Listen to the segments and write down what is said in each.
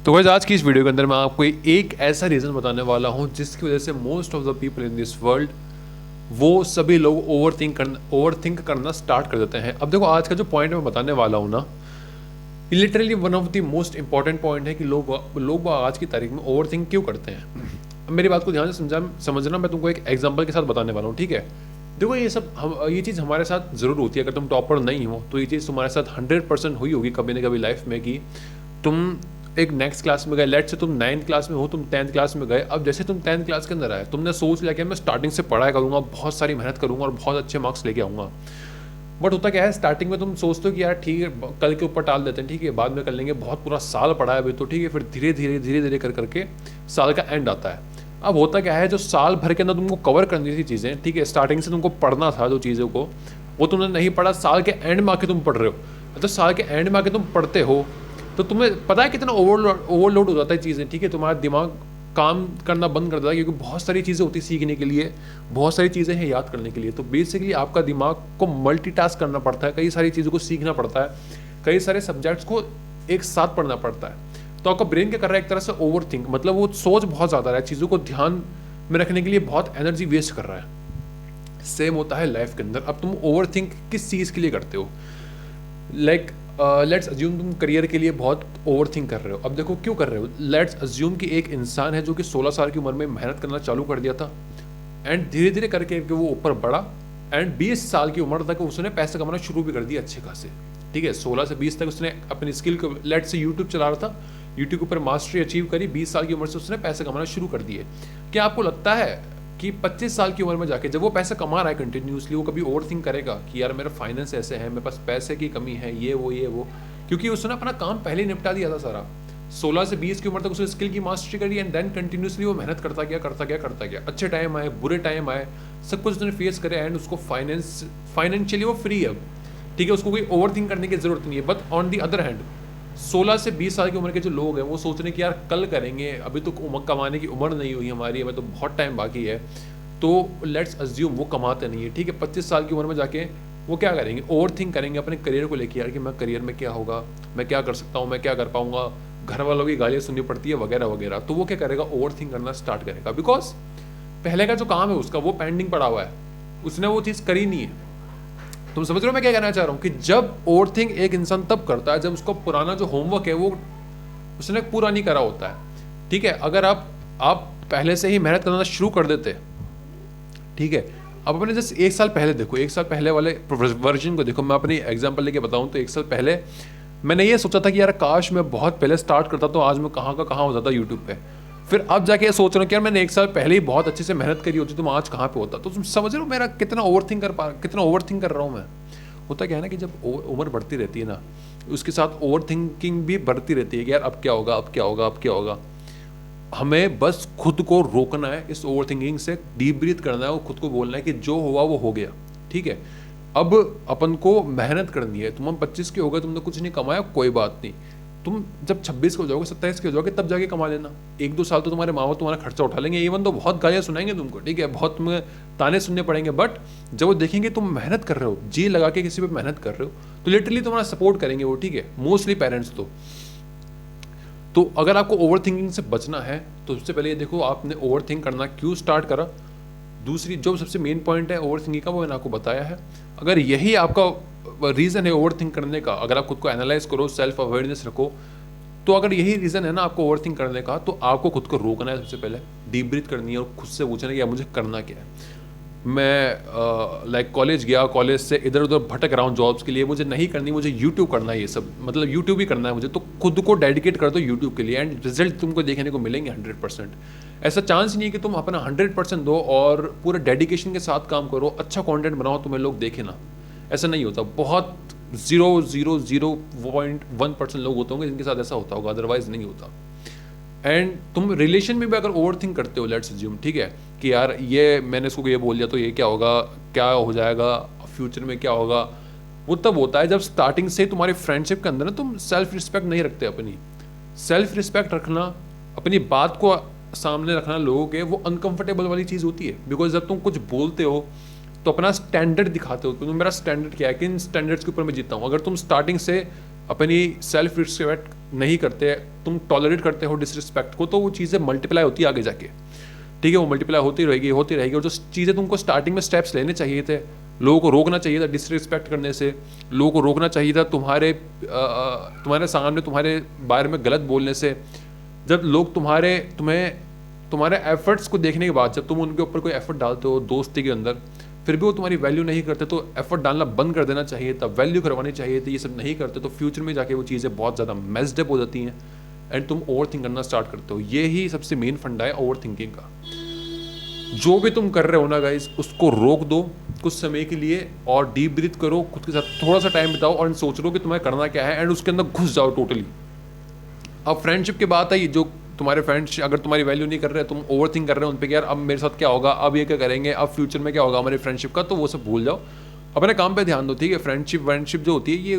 तो गाइस आज की इस वीडियो के अंदर मैं आपको एक ऐसा रीज़न बताने वाला हूँ जिसकी वजह से most of the people in this world वो सभी लोग ओवर थिंक करना स्टार्ट कर देते हैं। अब देखो आज का जो पॉइंट मैं बताने वाला हूँ ना, literally one of the most important point है कि लोग आज की तारीख में ओवर थिंक क्यों करते हैं। अब मेरी बात को ध्यान से समझना, मैं तुमको एक एग्जाम्पल के साथ बताने वाला हूँ, ठीक है। देखो ये चीज़ हमारे साथ ज़रूर होती है। अगर तुम टॉपर नहीं हो तो ये चीज़ तुम्हारे साथ 100% हुई होगी कभी ना कभी लाइफ में कि तुम एक नेक्स्ट क्लास में गए। लेट से तुम 9th क्लास में हो, तुम 10th क्लास में गए। अब जैसे तुम 10th क्लास के अंदर आए, तुमने सोच लिया कि मैं स्टार्टिंग से पढ़ाई करूँगा, बहुत सारी मेहनत करूँगा और बहुत अच्छे मार्क्स लेके आऊँगा। बट होता क्या है, स्टार्टिंग में तुम सोचते हो कि यार ठीक है, कल के ऊपर टाल देते हैं, ठीक है बाद में कर लेंगे, बहुत पूरा साल पढ़ा है अभी तो, ठीक है। फिर धीरे धीरे कर करके साल का एंड आता है। अब होता क्या है, जो साल भर के अंदर तुमको कवर करनी थी चीज़ें, ठीक है, स्टार्टिंग से तुमको पढ़ना था जो चीज़ों को, वो तुमने नहीं पढ़ा। साल के एंड में आके तुम पढ़ रहे हो। तो साल के एंड में आके तुम पढ़ते हो तो तुम्हें पता है कितना ओवरलोड हो जाता है चीज़ें, ठीक है। तुम्हारा दिमाग काम करना बंद कर देता है क्योंकि बहुत सारी चीज़ें होती है सीखने के लिए, बहुत सारी चीज़ें हैं याद करने के लिए। तो बेसिकली आपका दिमाग को मल्टीटास्क करना पड़ता है, कई सारी चीज़ों को सीखना पड़ता है, कई सारे सब्जेक्ट्स को एक साथ पढ़ना पड़ता है। तो आपका ब्रेन क्या कर रहा है, एक तरह से ओवर थिंक, मतलब वो सोच बहुत ज़्यादा रहा है, चीज़ों को ध्यान में रखने के लिए बहुत एनर्जी वेस्ट कर रहा है। सेम होता है लाइफ के अंदर। अब तुम ओवर थिंक किस चीज़ के लिए करते हो? लाइक लेट्स अज्यूम तुम करियर के लिए बहुत ओवर थिंक कर रहे हो। अब देखो क्यों कर रहे हो। लेट्स अज्यूम कि एक इंसान है जो कि 16 साल की उम्र में मेहनत करना चालू कर दिया था एंड धीरे धीरे करके वो ऊपर बढ़ा एंड 20 साल की उम्र तक उसने पैसे कमाना शुरू भी कर दिया अच्छे खासे, ठीक है। 16 से 20 तक उसने अपनी स्किल को, लेट्स से यूट्यूब चला रहा था, यूट्यूब के ऊपर मास्टरी अचीव करी, 20 साल की उम्र से उसने पैसे कमाना शुरू कर दिए। क्या आपको लगता है कि 25 साल की उम्र में जाके जब वो पैसा कमा रहा है कंटिन्यूसली, वो कभी ओवर थिंक करेगा कि यार मेरा फाइनेंस ऐसे है, मेरे पास पैसे की कमी है, ये वो, क्योंकि उसने अपना काम पहले ही निपटा दिया था सारा। 16 से 20 की उम्र तक उसने स्किल की मास्टरी करी एंड देन कंटिन्यूसली वो मेहनत करता गया। अच्छे टाइम आए, बुरे टाइम आए, सब कुछ उसने फेस करे एंड उसको फाइनेंशियली वो फ्री है अब, ठीक है। उसको कोई ओवर थिंक करने की जरूरत नहीं है। But on the other hand 16 से 20 साल की उम्र के जो लोग हैं वो सोच रहे हैं कि यार कल करेंगे, अभी तो कमाने की उम्र नहीं हुई हमारी, हमें तो बहुत टाइम बाकी है। तो लेट्स अज्यूम वो कमाते नहीं है, ठीक है। 25 साल की उम्र में जाके वो क्या करेंगे, ओवर थिंक करेंगे अपने करियर को लेकर, यार कि मैं करियर में क्या होगा, मैं क्या कर सकता हूँ, मैं क्या कर पाऊंगा, घर वालों की गालियाँ सुननी पड़ती है वगैरह वगैरह। तो वो क्या करेगा, ओवर थिंक करना स्टार्ट करेगा, बिकॉज पहले का जो काम है उसका वो पेंडिंग पड़ा हुआ है, उसने वो चीज़ करी नहीं है। तुम समझ रहे हो मैं क्या कहना चाह रहा हूँ कि जब ओवर थिंक एक इंसान तब करता है जब उसका पुराना जो होमवर्क है वो उसने पूरा नहीं करा होता है, ठीक है। अगर आप पहले से ही मेहनत करना शुरू कर देते, ठीक है। अब अपने जैसे एक साल पहले देखो, एक साल पहले वाले वर्जन को देखो। मैं अपनी एग्जांपल लेके बताऊं तो एक साल पहले मैंने ये सोचा था कि यार काश मैं बहुत पहले स्टार्ट करता तो आज मैं कहाँ का कहाँ हो जाता यूट्यूब पे। फिर अब जाके ये सोच रहा हूँ कि यार मैंने एक साल पहले ही बहुत अच्छे से मेहनत करी होती तो मैं आज कहाँ पे होता। तो तुम समझ रहे हो मेरा कितना ओवर थिंक कर रहा हूँ मैं। होता क्या है ना कि जब उम्र बढ़ती रहती है ना, उसके साथ ओवर थिंकिंग भी बढ़ती रहती है कि यार अब क्या होगा, अब क्या होगा, अब क्या होगा। हमें बस खुद को रोकना है इस ओवर थिंकिंग से, डीप ब्रीथ करना है और खुद को बोलना है कि जो हुआ वो हो गया, ठीक है। अब अपन को मेहनत करनी है। तुम 25 के हो गए, तुमने कुछ नहीं कमाया, कोई बात नहीं। तुम जब 26 के हो जाओगे, 27 के हो जाओगे, तब जाके कमा लेना। 1-2 साल तो तुम्हारे माँ बाप तुम्हारा खर्चा उठा लेंगे, इवन तो बहुत गालियाँ सुनाएंगे तुमको, ठीक है, बहुत तुम्हें ताने सुनने पड़ेंगे। बट जब वो देखेंगे तुम मेहनत कर रहे हो, जी लगा के किसी पे मेहनत कर रहे हो, तो लिटरली तुम्हारा सपोर्ट करेंगे वो, ठीक है। मोस्टली पेरेंट्स तो अगर आपको ओवर थिंकिंग से बचना है तो सबसे पहले ये देखो आपने ओवर थिंक करना क्यों स्टार्ट करा। दूसरी जो सबसे मेन पॉइंट है ओवर थिंकिंग का वो मैंने आपको बताया है। अगर यही आपका रीज़न है ओवर थिंक करने का, अगर आप खुद को एनालाइज करो, सेल्फ अवेयरनेस रखो, तो अगर यही रीज़न है ना आपको ओवर थिंक करने का, तो आपको खुद को रोकना है। सबसे पहले डीप ब्रीथ करनी है और खुद से पूछना है कि मुझे करना क्या है। मैं कॉलेज गया, कॉलेज से इधर उधर भटक रहा हूँ जॉब्स के लिए, मुझे नहीं करनी, मुझे यूट्यूब करना है, ये सब मतलब यूट्यूब ही करना है मुझे। तो खुद को डेडिकेट कर दो यूट्यूब के लिए एंड रिजल्ट तुमको देखने को मिलेंगे 100%। ऐसा चांस नहीं है कि तुम अपना 100% दो और पूरे डेडिकेशन के साथ काम करो, अच्छा कंटेंट बनाओ, तुम्हें लोग देखे ना, ऐसा नहीं होता। बहुत 0.01% लोग होते होंगे जिनके साथ ऐसा होता होगा, अदरवाइज नहीं होता। एंड तुम रिलेशन में भी अगर ओवर थिंक करते हो, लेट्स अज्यूम, ठीक है, कि यार ये मैंने इसको ये बोल दिया तो ये क्या होगा, क्या हो जाएगा, फ्यूचर में क्या होगा। वो तब होता है जब स्टार्टिंग से तुम्हारी फ्रेंडशिप के अंदर ना तुम सेल्फ रिस्पेक्ट नहीं रखते। अपनी सेल्फ रिस्पेक्ट रखना, अपनी बात को सामने रखना लोगों के, वो अनकंफर्टेबल वाली चीज़ होती है। बिकॉज जब तुम कुछ बोलते हो तो अपना स्टैंडर्ड दिखाते हो, तुम मेरा स्टैंडर्ड क्या है, किन स्टैंडर्ड्स के ऊपर मैं जीता हूँ। अगर तुम स्टार्टिंग से अपनी सेल्फ रिस्पेक्ट नहीं करते, तुम टॉलरेट करते हो डिसरिस्पेक्ट को, तो वो चीज़ें मल्टीप्लाई होती है आगे जाके, ठीक है, वो मल्टीप्लाई होती रहेगी होती रहेगी। और जो चीज़ें तुमको स्टार्टिंग में स्टेप्स लेने चाहिए थे, लोगों को रोकना चाहिए था डिसरिस्पेक्ट करने से, लोगों को रोकना चाहिए था तुम्हारे सामने तुम्हारे बारे में गलत बोलने से। जब लोग तुम्हारे एफर्ट्स को देखने के बाद, जब तुम उनके ऊपर कोई एफर्ट डालते हो दोस्ती के अंदर, फिर भी वो तुम्हारी वैल्यू नहीं करते, तो एफर्ट डालना बंद कर देना चाहिए था, वैल्यू करवानी चाहिए थी। ये सब नहीं करते तो फ्यूचर में जाके वो चीज़ें बहुत ज़्यादा मेस्ड अप हो जाती हैं एंड तुम ओवर थिंक करना स्टार्ट करते हो। ये ही सबसे मेन फंडा है ओवर थिंकिंग का। जो भी तुम कर रहे हो ना गाइस, उसको रोक दो कुछ समय के लिए और डीप ब्रीथ करो, खुद के साथ थोड़ा सा टाइम बिताओ और सोच लो कि तुम्हें करना क्या है एंड उसके अंदर घुस जाओ टोटली। अब फ्रेंडशिप की बात आई, जो तुम्हारे फ्रेंड्स अगर तुम्हारी वैल्यू नहीं कर रहे, तुम ओवर थिंक कर रहे हो उन पे कि यार अब मेरे साथ क्या होगा, अब ये क्या करेंगे, अब फ्यूचर में क्या होगा हमारी फ्रेंडशिप का, तो वो सब भूल जाओ, अपने काम पे ध्यान दो, ठीक है। फ्रेंडशिप जो होती है ये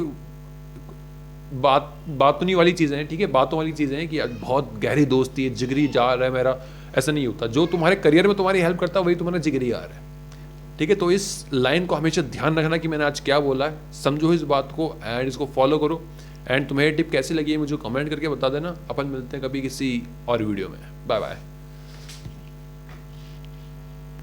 बातों वाली चीज़ें हैं, ठीक है, बातों वाली चीज़ें हैं कि बहुत गहरी दोस्ती है, जिगरी यार है मेरा, ऐसा नहीं होता। जो तुम्हारे करियर में तुम्हारी हेल्प करता है वही तुम्हारा जिगरी यार है, ठीक है। तो इस लाइन को हमेशा ध्यान रखना कि मैंने आज क्या बोला है, समझो इस बात को एंड इसको फॉलो करो। एंड तुम्हें टिप कैसी लगी है मुझे कमेंट करके बता देना। अपन मिलते हैं कभी किसी और वीडियो में। Bye bye.